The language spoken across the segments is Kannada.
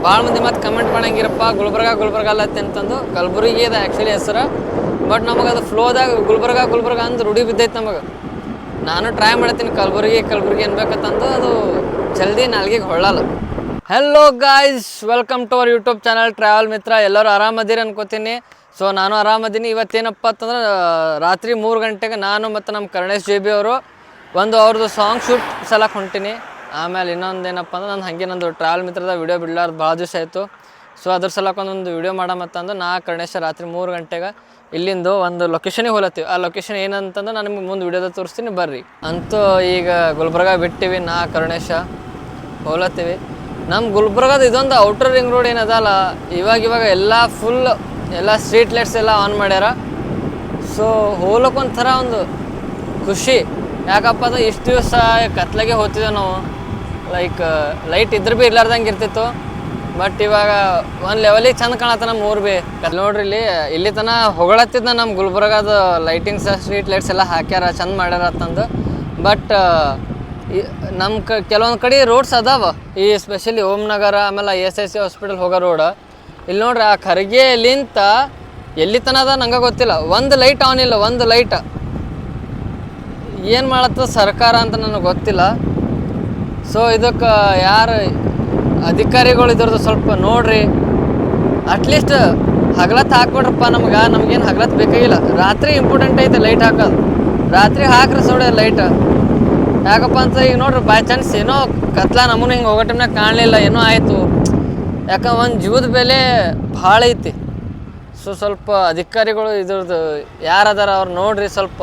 ಭಾಳ ಮಂದಿ ಮತ್ತೆ ಕಮೆಂಟ್ ಮಾಡಂಗಿರಪ್ಪ ಗುಲ್ಬರ್ಗ ಅಲ್ಲತ್ತೆ ಅಂತಂದು. ಕಲಬುರಗಿ ಇದೆ ಆ್ಯಕ್ಚುಲಿ ಹೆಸರು, ಬಟ್ ನಮಗೆ ಅದು ಫ್ಲೋದಾಗ ಗುಲ್ಬರ್ಗ ಅಂದು ರೂಢಿ ಬಿದ್ದೈತೆ ನಮಗೆ. ನಾನು ಟ್ರೈ ಮಾಡ್ತೀನಿ ಕಲಬುರಗಿ ಅನ್ಬೇಕಂತಂದು, ಅದು ಜಲ್ದಿ ನಾಲ್ಗಿಗೆ ಹೊಳ್ಳಲ್ಲ. Hello guys, welcome to our YouTube channel travel Mitra. ಎಲ್ಲರೂ ಆರಾಮದಿರಿ ಅನ್ಕೋತೀನಿ. ಸೊ ನಾನು ಆರಾಮದೀನಿ. ಇವತ್ತೇನಪ್ಪ ಅಂತಂದ್ರೆ ರಾತ್ರಿ 3 ಗಂಟೆಗೆ ನಾನು ಮತ್ತು ನಮ್ಮ ಕರ್ಣೇಶ್ JB ಅವರು ಅವ್ರದ್ದು ಸಾಂಗ್ ಶೂಟ್ ಸಲಕ್ಕೆ ಹೊಂಟೀನಿ. ಆಮೇಲೆ ಇನ್ನೊಂದೇನಪ್ಪ ಅಂದ್ರೆ ನಾನು ಹಾಗೆ ನಂದು ಟ್ರಾವೆಲ್ ಮಿತ್ರದ ವೀಡಿಯೋ ಬಿಡ್ಲಾರ್ದು ಭಾಳ ದಿವಸ ಆಯಿತು. ಸೊ ಅದ್ರ ಸಲಕ್ಕೆ ಒಂದು ವೀಡಿಯೋ ಮಾಡಮತ್ತಂದು ನಾ ಕರ್ಣೇಶ ರಾತ್ರಿ 3 ಗಂಟೆಗೆ ಇಲ್ಲಿಂದ ಒಂದು ಲೊಕೇಶನಿಗೆ ಹೋಲತ್ತೀವಿ. ಆ ಲೊಕೇಶನ್ ಏನಂತಂದ್ರೆ ನಾನು ನಿಮ್ಗೆ ಮುಂದೆ ವೀಡಿಯೋದಾಗ ತೋರಿಸ್ತೀನಿ, ಬರ್ರಿ. ಅಂತೂ ಈಗ ಗುಲ್ಬರ್ಗ ಬಿಟ್ಟಿವಿ, ನಾ ಕರ್ಣೇಶ ಹೋಲತ್ತೀವಿ. ನಮ್ಮ ಗುಲ್ಬರ್ಗದ ಇದೊಂದು ಔಟರ್ ರಿಂಗ್ ರೋಡ್ ಏನದಲ್ಲ, ಇವಾಗ ಎಲ್ಲ ಫುಲ್ ಎಲ್ಲ ಸ್ಟ್ರೀಟ್ ಲೈಟ್ಸ್ ಎಲ್ಲ ಆನ್ ಮಾಡ್ಯಾರ. ಸೊ ಹೋಲಕ್ಕೊಂಥರ ಒಂದು ಖುಷಿ. ಯಾಕಪ್ಪ ಅಂದ್ರೆ ಇಷ್ಟು ದಿವಸ ಕತ್ಲಾಗೆ ಹೋಗ್ತಿದ್ದೇವೆ ನಾವು, ಲೈಕ್ ಲೈಟ್ ಇದ್ರೆ ಭೀ ಇರ್ಲಾರ್ದಂಗೆ ಇರ್ತಿತ್ತು. ಬಟ್ ಇವಾಗ ಒಂದು ಲೆವೆಲಿಗೆ ಚಂದ ಕಾಣತ್ತ ನಮ್ಮ ಊರು ಭೀ. ನೋಡ್ರಿ ಇಲ್ಲಿ ತನಕ ಹೊಗಳತ್ತಿದ್ದ ನಮ್ಮ ಗುಲ್ಬರ್ಗದ ಲೈಟಿಂಗ್ಸ್ ಸ್ಟ್ರೀಟ್ ಲೈಟ್ಸ್ ಎಲ್ಲ ಹಾಕ್ಯಾರ, ಚಂದ ಮಾಡ್ಯಾರ ಅಂತಂದು. ಬಟ್ ನಮ್ಮ ಕೆಲವೊಂದು ಕಡೆ ರೋಡ್ಸ್ ಅದಾವ, ಈ ಸ್ಪೆಷಲಿ ಓಂ ನಗರ ಆಮೇಲೆ SIC ಹಾಸ್ಪಿಟಲ್ ಹೋಗೋ ರೋಡ್. ಇಲ್ಲಿ ನೋಡ್ರಿ ಆ ಖರ್ಗೆಲಿಂತ ಎಲ್ಲಿ ತನಕ ಅದ ನಂಗೆ ಗೊತ್ತಿಲ್ಲ, ಒಂದು ಲೈಟ್ ಆನ್ ಇಲ್ಲ, ಒಂದು ಲೈಟ್. ಏನು ಮಾಡತ್ತ ಸರ್ಕಾರ ಅಂತ ನನಗೆ ಗೊತ್ತಿಲ್ಲ. ಸೊ ಇದಕ್ಕೆ ಯಾರು ಅಧಿಕಾರಿಗಳು ಇದ್ರದ್ದು ಸ್ವಲ್ಪ ನೋಡ್ರಿ. ಅಟ್ಲೀಸ್ಟ್ ಹಗಲತ್ತು ಹಾಕ್ಬಿಡ್ರಪ್ಪ, ನಮಗೇನು ಹಗಲತ್ತು ಬೇಕಾಗಿಲ್ಲ. ರಾತ್ರಿ ಇಂಪಾರ್ಟೆಂಟ್ ಐತೆ ಲೈಟ್ ಹಾಕೋದು. ರಾತ್ರಿ ಹಾಕ್ರಿ ಸೋಡೆ ಲೈಟ್. ಯಾಕಪ್ಪ ಅಂತ ಈಗ ನೋಡ್ರಿ, ಬೈ ಚಾನ್ಸ್ ಏನೋ ಕತ್ಲ ನಮ್ಮನ್ನು ಹಿಂಗೆ ಹೋಗೋ ಟೈಮ್ನಾಗ ಕಾಣಲಿಲ್ಲ, ಏನೋ ಆಯಿತು. ಯಾಕೆ ಒಂದು ಜೀವದ ಬೆಲೆ ಭಾಳ ಐತಿ. ಸೊ ಸ್ವಲ್ಪ ಅಧಿಕಾರಿಗಳು ಇದ್ರದ್ದು ಯಾರದಾರ ಅವ್ರು ನೋಡ್ರಿ, ಸ್ವಲ್ಪ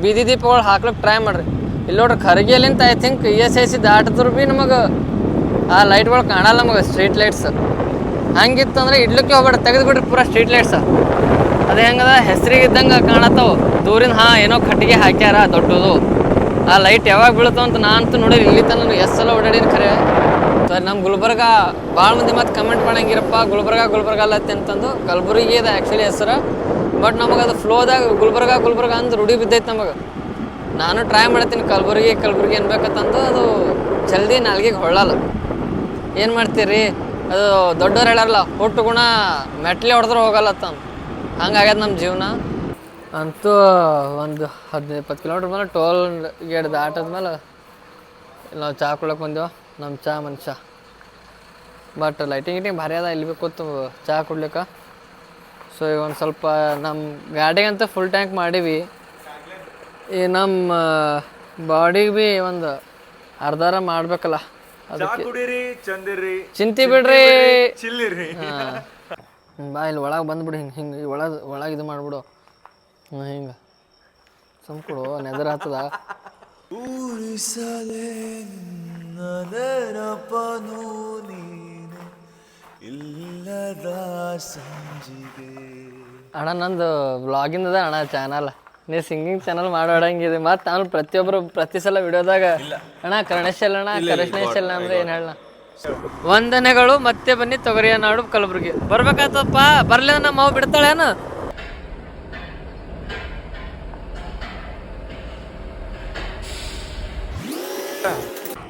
ಬೀದಿ ದೀಪಗಳು ಹಾಕ್ಲಿಕ್ಕೆ ಟ್ರೈ ಮಾಡಿರಿ. ಇಲ್ಲಿ ನೋಡ್ರಿ ಖರ್ಗೆಲಿಂತ ಐ ಥಿಂಕ್ SIC ದಾಟಿದ್ರು ಭೀ ನಮಗೆ ಆ ಲೈಟ್ಗಳು ಕಾಣಲ್ಲ ನಮಗೆ, ಸ್ಟ್ರೀಟ್ ಲೈಟ್ಸ್. ಹಂಗಿತ್ತು ಅಂದ್ರೆ ಇಡ್ಲಿಕ್ಕೆ ಹೋಗ್ಬೇಡ್ರಿ, ತೆಗೆದು ಬಿಡ್ರಿ ಪೂರಾ ಸ್ಟ್ರೀಟ್ ಲೈಟ್ಸ್. ಅದು ಹೆಂಗದ ಹೆಸರಿಗೆ ಇದ್ದಂಗೆ ಕಾಣತ್ತವು ದೂರಿಂದ. ಏನೋ ಕಟ್ಟಿಗೆ ಹಾಕ್ಯಾರ ದೊಡ್ಡದು. ಆ ಲೈಟ್ ಯಾವಾಗ ಬೀಳುತ್ತೋ ಅಂತ ನಾನಂತೂ ನೋಡಿರಿ, ಇಲ್ಲಿ ತನಕ ಎಲ್ಲ ಓಡಾಡಿನ ಖರೆ. ನಮ್ಮ ಗುಲ್ಬರ್ಗ ಭಾಳ ಮಂದಿ ಮತ್ತೆ ಕಮೆಂಟ್ ಮಾಡಂಗಿರಪ್ಪ ಗುಲ್ಬರ್ಗ ಅಲ್ಲತ್ತೆ ಅಂತಂದು. ಕಲಬುರಗಿ ಇದೆ ಆ್ಯಕ್ಚುಲಿ ಹೆಸರು, ಬಟ್ ನಮಗೆ ಅದು ಫ್ಲೋದಾಗ ಗುಲ್ಬರ್ಗ ಅಂದು ರೂಢಿ ಬಿದ್ದೈತೆ ನಮಗೆ. ನಾನು ಟ್ರೈ ಮಾಡ್ತೀನಿ ಕಲಬುರಗಿ ಅನ್ಬೇಕಂತಂದು, ಅದು ಜಲ್ದಿ ನಾಲ್ಗಿಗೆ ಹೊಳ್ಳಲ್ಲ. ಏನು ಮಾಡ್ತೀರಿ, ಅದು ದೊಡ್ಡವ್ರು ಹೇಳಾರಲ್ಲ, ಹುಟ್ಟು ಗುಣ ಮೆಟ್ಲೆ ಹೊಡೆದ್ರೆ ಹೋಗಲ್ಲತ್ತ. ಹಂಗಾಗ್ಯದ ನಮ್ಮ ಜೀವನ. ಅಂತೂ ಒಂದು 15-20 ಕಿಲೋಮೀಟ್ರ್ ಮೇಲೆ ಟೋಲ್ ಗೇಟ್ ದಾಟದ್ಮೇಲೆ ನಾವು ಚಹಾ ಕುಡ್ಲಕ್ಕೆ ಬಂದೆವು, ನಮ್ಮ ಚಹಾ ಮನುಷ್ಯ. ಬಟ್ ಲೈಟಿಂಗ್ ಭಾರಿ ಅದ, ಇಲ್ಲಿ ಕೂತು ಚಹಾ ಕುಡ್ಲಿಕ್ಕೆ. ಸೊ ಈಗ ಒಂದು ಸ್ವಲ್ಪ ನಮ್ಮ ಗಾಡಿಗಂತೂ ಫುಲ್ ಟ್ಯಾಂಕ್ ಮಾಡೀವಿ. ಈ ನಮ್ಮ ಬಾಡಿಗೆ ಭೀ ಒಂದು ಅರ್ಧಾರ ಮಾಡ್ಬೇಕಲ್ಲ, ಅದಕ್ಕೆ ಚಿಂತೆ ಬಿಡ್ರಿ. ಬಾ ಇಲ್ಲಿ ಒಳಗೆ ಬಂದ್ಬಿಡಿ, ಹಿಂಗೆ ಒಳಗೆ ಇದು ಮಾಡಿಬಿಡು. ಹಿಂಗೆ ಸುಮ್ಕೊಡು, ನೆದರ್ ಆಗ್ತದ. ಅಣ್ಣ ನಂದು ವ್ಲಾಗಿಂದ ಅಣ್ಣ ಚಾನಲ್, ನೀವು ಸಿಂಗಿಂಗ್ ಚಾನಲ್ ಮಾಡೋಡಂಗಿದೆ. ಮತ್ತು ನಾನು ಪ್ರತಿ ಸಲ ವಿಡಿಯೋದಾಗ ಅಣ್ಣ ಕರ್ಣೇಶ್ ಅಲ್ಲ ಅಂದ್ರೆ ಏನು ಹೇಳ. ವಂದನೆಗಳು. ಮತ್ತೆ ಬನ್ನಿ ತೊಗರಿಯ ನಾಡು ಕಲಬುರಗಿ. ಬರ್ಬೇಕಾಯ್ತಪ್ಪ, ಬರ್ಲಿ ನಮ್ಮ ಮಾವು ಬಿಡ್ತಾಳೇನು.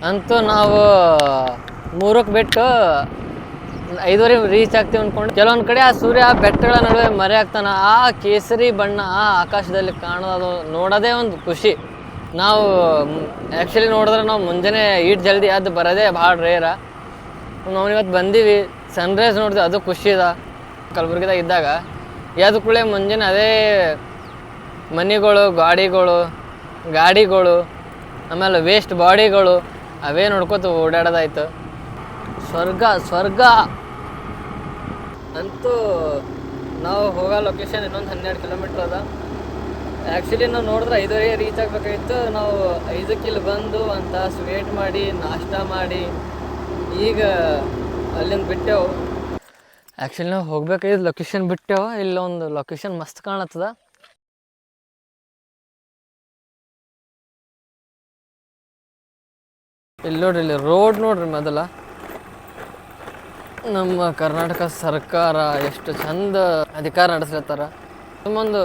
ಅಂತೂ ನಾವು 3ಕ್ಕೆ ಬಿಟ್ಟು 5:30 ರೀಚ್ ಆಗ್ತೀವಿ ಅಂದ್ಕೊಂಡು. ಕೆಲವೊಂದು ಕಡೆ ಆ ಸೂರ್ಯ ಬೆಟ್ಟಗಳ ನಡುವೆ ಮರೆ ಆಗ್ತಾನೆ. ಆ ಕೇಸರಿ ಬಣ್ಣ ಆ ಆಕಾಶದಲ್ಲಿ ಕಾಣೋದು ನೋಡೋದೇ ಒಂದು ಖುಷಿ. ನಾವು ಆ್ಯಕ್ಚುಲಿ ನೋಡಿದ್ರೆ ನಾವು ಮುಂಜಾನೆ ಜಲ್ದಿ ಅದು ಬರೋದೇ ಭಾಳ ರೇರ. ನಾವು ಇವತ್ತು ಬಂದೀವಿ, ಸನ್ರೈಸ್ ನೋಡಿದ್ವಿ, ಅದು ಖುಷಿ ಇದೆ. ಕಲಬುರ್ಗಿದಾಗ ಇದ್ದಾಗ ಎದ್ದು ಕೂಡಲೇ ಮುಂಜಾನೆ ಅದೇ ಮನೆಗಳು, ಗಾಡಿಗಳು ಆಮೇಲೆ ವೇಸ್ಟ್ ಬಾಡಿಗಳು ಅವೇ ನೋಡ್ಕೊತ ಓಡಾಡೋದಾಯ್ತು. ಸ್ವರ್ಗ. ಅಂತೂ ನಾವು ಹೋಗೋ ಲೊಕೇಶನ್ ಇನ್ನೊಂದು 12 ಕಿಲೋಮೀಟ್ರ್ ಅದ. ಆ್ಯಕ್ಚುಲಿ ನಾವು ನೋಡಿದ್ರೆ 5:30 ರೀಚ್ ಆಗಬೇಕಾಗಿತ್ತು. ನಾವು 5ಕ್ಕೆ ಇಲ್ಲಿ ಬಂದು ಒಂದು ತಾಸು ವೇಟ್ ಮಾಡಿ ನಾಷ್ಟ ಮಾಡಿ ಈಗ ಅಲ್ಲಿಂದ ಬಿಟ್ಟೆವು. ಆ್ಯಕ್ಚುಲಿ ನಾವು ಹೋಗ್ಬೇಕಾಗಿದ್ದು ಲೊಕೇಶನ್ ಬಿಟ್ಟೆವು. ಇಲ್ಲೊಂದು ಲೊಕೇಶನ್ ಮಸ್ತ್ ಕಾಣತ್ತದ. ಇಲ್ಲಿ ನೋಡ್ರಿ, ಇಲ್ಲಿ ರೋಡ್ ನೋಡ್ರಿ. ಮೊದಲ ನಮ್ಮ ಕರ್ನಾಟಕ ಸರ್ಕಾರ ಎಷ್ಟು ಚಂದ ಅಧಿಕಾರ ನಡೆಸ್ಲತ್ತಾರ. ಸುಮ್ಮೊಂದು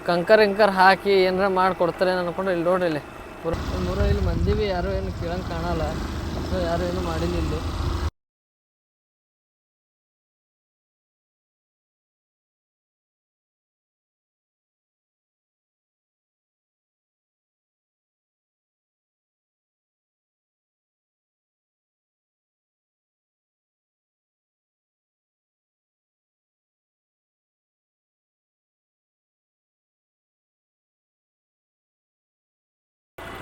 ಕಂಕರ್ ಹಾಕಿ ಏನಾರ ಮಾಡಿಕೊಡ್ತಾರೆ ಅನ್ಕೊಂಡು. ಇಲ್ಲಿ ನೋಡ್ರಿ, ಇಲ್ಲಿ ಇಲ್ಲಿ ಮಂದಿ ಭೀ ಯಾರು ಏನು ಕೇಳಂಗೆ ಕಾಣಲ್ಲ. ಸೊ ಯಾರು ಏನು ಮಾಡಿಲ್ಲ ಇಲ್ಲಿ.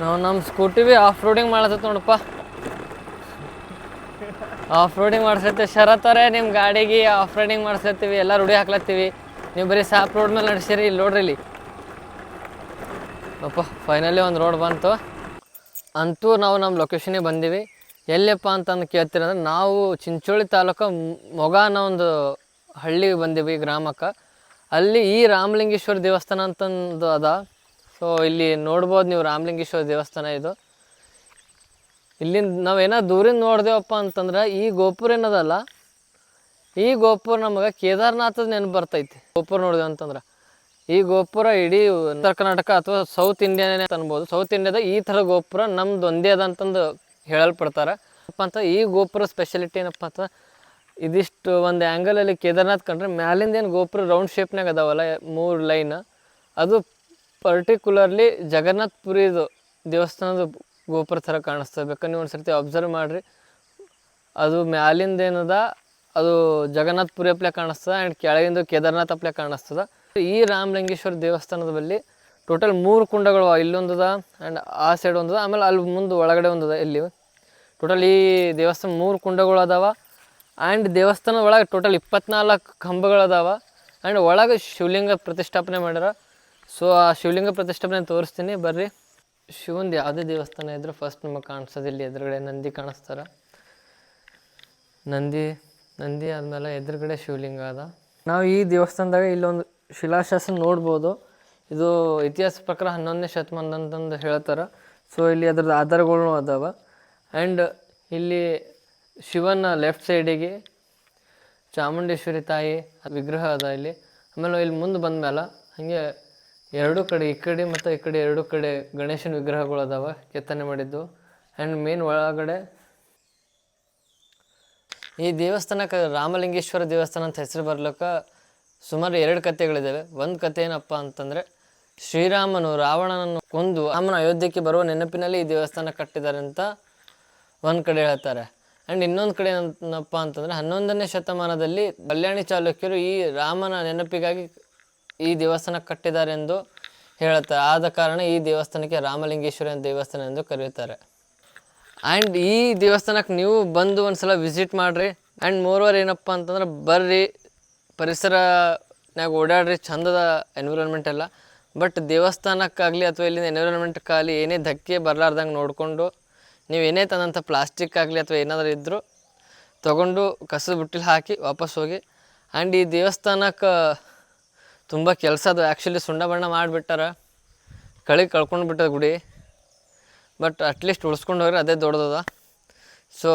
ನಾವು ನಮ್ಮ ಸ್ಕೂಟಿ ಭೀ ಆಫ್ ರೋಡಿಂಗ್ ಮಾಡತ್ತೈತೆ ನೋಡಪ್ಪ. ಆಫ್ ರೋಡಿಂಗ್ ಮಾಡ್ಸತ್ತೀವಿ ಶರತ್ತವ್ರೆ, ನಿಮ್ಮ ಗಾಡಿಗೆ ಆಫ್ ರೋಡಿಂಗ್ ಮಾಡ್ಸತ್ತೀವಿ, ಎಲ್ಲ ರೂಢಿ ಹಾಕ್ಲತ್ತೀವಿ. ನೀವು ಬರೀ ಸಾಪ್ ರೋಡ್ ಮೇಲೆ ನಡೆಸಿರಿ. ಇಲ್ಲಿ ನೋಡ್ರಿ ಇಲ್ಲಿ ಅಪ್ಪ ಫೈನಲಿ ಒಂದು ರೋಡ್ ಬಂತು. ಅಂತೂ ನಾವು ನಮ್ಮ ಲೊಕೇಶನಿಗೆ ಬಂದೀವಿ. ಎಲ್ಲಪ್ಪ ಅಂತಂದು ಕೇಳ್ತೀರಂದ್ರೆ ನಾವು ಚಿಂಚೋಳಿ ತಾಲೂಕು ಮೊಗ ಅನ್ನೋ ಒಂದು ಹಳ್ಳಿಗೆ ಬಂದೀವಿ, ಗ್ರಾಮಕ್ಕೆ. ಅಲ್ಲಿ ಈ ರಾಮಲಿಂಗೇಶ್ವರ ದೇವಸ್ಥಾನ ಅಂತಂದು ಅದ. ಸೊ ಇಲ್ಲಿ ನೋಡ್ಬೋದು ನೀವು, ರಾಮಲಿಂಗೇಶ್ವರ ದೇವಸ್ಥಾನ ಇದು. ಇಲ್ಲಿಂದ ನಾವೇನೋ ದೂರಿಂದ ನೋಡ್ದೇವಪ್ಪ ಅಂತಂದ್ರೆ ಈ ಗೋಪುರ ಏನದಲ್ಲ, ಈ ಗೋಪುರ ನಮಗೆ ಕೇದಾರ್ನಾಥದ ನೆನಪು ಬರ್ತೈತಿ. ಗೋಪುರ ನೋಡಿದೆವು ಅಂತಂದ್ರೆ ಈ ಗೋಪುರ ಇಡೀ ಉತ್ತರ ಕರ್ನಾಟಕ ಅಥವಾ ಸೌತ್ ಇಂಡಿಯಾನೇ ಅನ್ಬೋದು. ಸೌತ್ ಇಂಡಿಯಾದ ಈ ಥರ ಗೋಪುರ ನಮ್ದು ಒಂದೇ ಅದ ಅಂತಂದು ಹೇಳಲ್ಪಡ್ತಾರೆ. ಏನಪ್ಪ ಅಂತ ಈ ಗೋಪುರ ಸ್ಪೆಷಾಲಿಟಿ ಏನಪ್ಪ ಅಂತ, ಇದಿಷ್ಟು ಒಂದು ಆ್ಯಂಗಲಲ್ಲಿ ಕೇದಾರ್ನಾಥ್ ಕಂಡ್ರೆ ಮ್ಯಾಲಿಂದ ಏನು ಗೋಪುರ ರೌಂಡ್ ಶೇಪ್ನಾಗ ಅದಾವಲ್ಲ 3 ಲೈನ್, ಅದು ಪರ್ಟಿಕ್ಯುಲರ್ಲಿ ಜಗನ್ನಾಥ್ ಪುರಿದು ದೇವಸ್ಥಾನದ ಗೋಪುರ ಥರ ಕಾಣಿಸ್ತದೆ. ಬೇಕಾದ್ರೆ ನೀವು ಒಂದು ಸರ್ತಿ ಅಬ್ಸರ್ವ್ ಮಾಡಿರಿ. ಅದು ಮ್ಯಾಲಿಂದ ಏನದ ಅದು ಜಗನ್ನಾಥ್ ಪುರಿ ಅಪ್ಲೆ ಕಾಣಿಸ್ತದೆ, ಆ್ಯಂಡ್ ಕೆಳಗಿಂದ ಕೇದಾರ್ನಾಥ್ ಅಪ್ಲೆ ಕಾಣಿಸ್ತದೆ. ಈ ರಾಮಲಿಂಗೇಶ್ವರ ದೇವಸ್ಥಾನದ ಬಳಿ ಟೋಟಲ್ 3 ಕುಂಡಗಳು, ಇಲ್ಲೊಂದದ ಆ್ಯಂಡ್ ಆ ಸೈಡ್ ಒಂದದ, ಆಮೇಲೆ ಅಲ್ಲಿ ಮುಂದೆ ಒಳಗಡೆ ಒಂದದ. ಇಲ್ಲಿ ಟೋಟಲ್ ಈ ದೇವಸ್ಥಾನ 3 ಕುಂಡಗಳು ಅದಾವ. ಆ್ಯಂಡ್ ದೇವಸ್ಥಾನದ ಒಳಗೆ ಟೋಟಲ್ 24 ಕಂಬಗಳದಾವ. ಆ್ಯಂಡ್ ಒಳಗೆ ಶಿವಲಿಂಗ ಪ್ರತಿಷ್ಠಾಪನೆ ಮಾಡ್ಯಾರ. ಸೊ ಆ ಶಿವಲಿಂಗ ಪ್ರತಿಷ್ಠಾಪನೆ ತೋರಿಸ್ತೀನಿ ಬರ್ರಿ. ಶಿವಂದು ಯಾವುದೇ ದೇವಸ್ಥಾನ ಇದ್ರೂ ಫಸ್ಟ್ ನಮಗೆ ಕಾಣಿಸೋದು ಇಲ್ಲಿ ಎದುರುಗಡೆ ನಂದಿ ಕಾಣಿಸ್ತಾರ. ನಂದಿ ಆದಮೇಲೆ ಎದುರುಗಡೆ ಶಿವಲಿಂಗ ಅದ. ನಾವು ಈ ದೇವಸ್ಥಾನದಾಗ ಇಲ್ಲೊಂದು ಶಿಲಾಶಾಸನ ನೋಡ್ಬೋದು. ಇದು ಇತಿಹಾಸ ಪ್ರಕಾರ 11ನೇ ಶತಮಾನ ಅಂತಂದು ಹೇಳ್ತಾರೆ. ಸೊ ಇಲ್ಲಿ ಅದ್ರದ್ದು ಆಧಾರಗಳು ಅದಾವ. ಆ್ಯಂಡ್ ಇಲ್ಲಿ ಶಿವನ ಲೆಫ್ಟ್ ಸೈಡಿಗೆ ಚಾಮುಂಡೇಶ್ವರಿ ತಾಯಿ ವಿಗ್ರಹ ಅದ ಇಲ್ಲಿ. ಆಮೇಲೆ ಇಲ್ಲಿ ಮುಂದೆ ಬಂದಮೇಲೆ ಹಾಗೆ 2 ಕಡೆ, ಈ ಕಡೆ ಮತ್ತು ಈ ಕಡೆ 2 ಕಡೆ ಗಣೇಶನ ವಿಗ್ರಹಗಳು ಅದಾವ ಕೆತ್ತನೆ ಮಾಡಿದ್ದು. ಆ್ಯಂಡ್ ಮೇನ್ ಒಳಗಡೆ ಈ ದೇವಸ್ಥಾನಕ್ಕೆ ರಾಮಲಿಂಗೇಶ್ವರ ದೇವಸ್ಥಾನ ಅಂತ ಹೆಸರು ಬರ್ಲಿಕ್ಕೆ ಸುಮಾರು 2 ಕಥೆಗಳಿದ್ದಾವೆ. ಒಂದು ಕಥೆ ಏನಪ್ಪ ಅಂತಂದರೆ, ಶ್ರೀರಾಮನು ರಾವಣನನ್ನು ಕೊಂದು ರಾಮನ ಅಯೋಧ್ಯಕ್ಕೆ ಬರುವ ನೆನಪಿನಲ್ಲಿ ಈ ದೇವಸ್ಥಾನ ಕಟ್ಟಿದ್ದಾರೆ ಅಂತ ಒಂದು ಕಡೆ ಹೇಳ್ತಾರೆ. ಆ್ಯಂಡ್ ಇನ್ನೊಂದು ಕಡೆ ಏನಪ್ಪ ಅಂತಂದರೆ 11ನೇ ಶತಮಾನದಲ್ಲಿ ಕಲ್ಯಾಣಿ ಚಾಲುಕ್ಯರು ಈ ರಾಮನ ನೆನಪಿಗಾಗಿ ಈ ದೇವಸ್ಥಾನ ಕಟ್ಟಿದ್ದಾರೆ ಎಂದು ಹೇಳ್ತಾರೆ. ಆದ ಕಾರಣ ಈ ದೇವಸ್ಥಾನಕ್ಕೆ ರಾಮಲಿಂಗೇಶ್ವರ ದೇವಸ್ಥಾನ ಎಂದು ಕರೆಯುತ್ತಾರೆ. ಆ್ಯಂಡ್ ಈ ದೇವಸ್ಥಾನಕ್ಕೆ ನೀವು ಬಂದು ಒಂದು ಸಲ ವಿಸಿಟ್ ಮಾಡಿರಿ. ಆ್ಯಂಡ್ ಮೋರ್ವರ್ ಏನಪ್ಪ ಅಂತಂದ್ರೆ ಬರ್ರಿ, ಪರಿಸರನಾಗ ಓಡಾಡ್ರಿ, ಚಂದದ ಎನ್ವಿರಾನ್ಮೆಂಟ್ ಎಲ್ಲ. ಬಟ್ ದೇವಸ್ಥಾನಕ್ಕಾಗಲಿ ಅಥವಾ ಇಲ್ಲಿಂದ ಎನ್ವಿರಾನ್ಮೆಂಟ್ಗಾಗಲಿ ಏನೇ ಧಕ್ಕೆ ಬರಲಾರ್ದಂಗೆ ನೋಡಿಕೊಂಡು, ನೀವು ಏನೇ ತಂದಂಥ ಪ್ಲಾಸ್ಟಿಕ್ ಆಗಲಿ ಅಥವಾ ಏನಾದರೂ ಇದ್ದರೂ ತೊಗೊಂಡು ಕಸದ ಬುಟ್ಟಿಲಿ ಹಾಕಿ ವಾಪಸ್ ಹೋಗಿ. ಆ್ಯಂಡ್ ಈ ದೇವಸ್ಥಾನಕ್ಕೆ ತುಂಬ ಕೆಲಸ ಅದು. ಆ್ಯಕ್ಚುಲಿ ಸುಣ್ಣ ಬಣ್ಣ ಮಾಡಿಬಿಟ್ಟಾರ, ಕಳ್ಕೊಂಡು ಬಿಟ್ಟದ ಗುಡಿ. ಬಟ್ ಅಟ್ಲೀಸ್ಟ್ ಉಳಿಸ್ಕೊಂಡು ಹೋಗ್ರೆ ಅದೇ ದೊಡ್ಡದದ. ಸೊ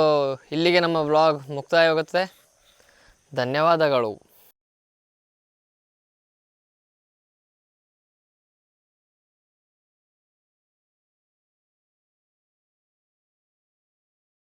ಇಲ್ಲಿಗೆ ನಮ್ಮ ವ್ಲಾಗ್ ಮುಕ್ತಾಯವಾಗುತ್ತೆ. ಧನ್ಯವಾದಗಳು.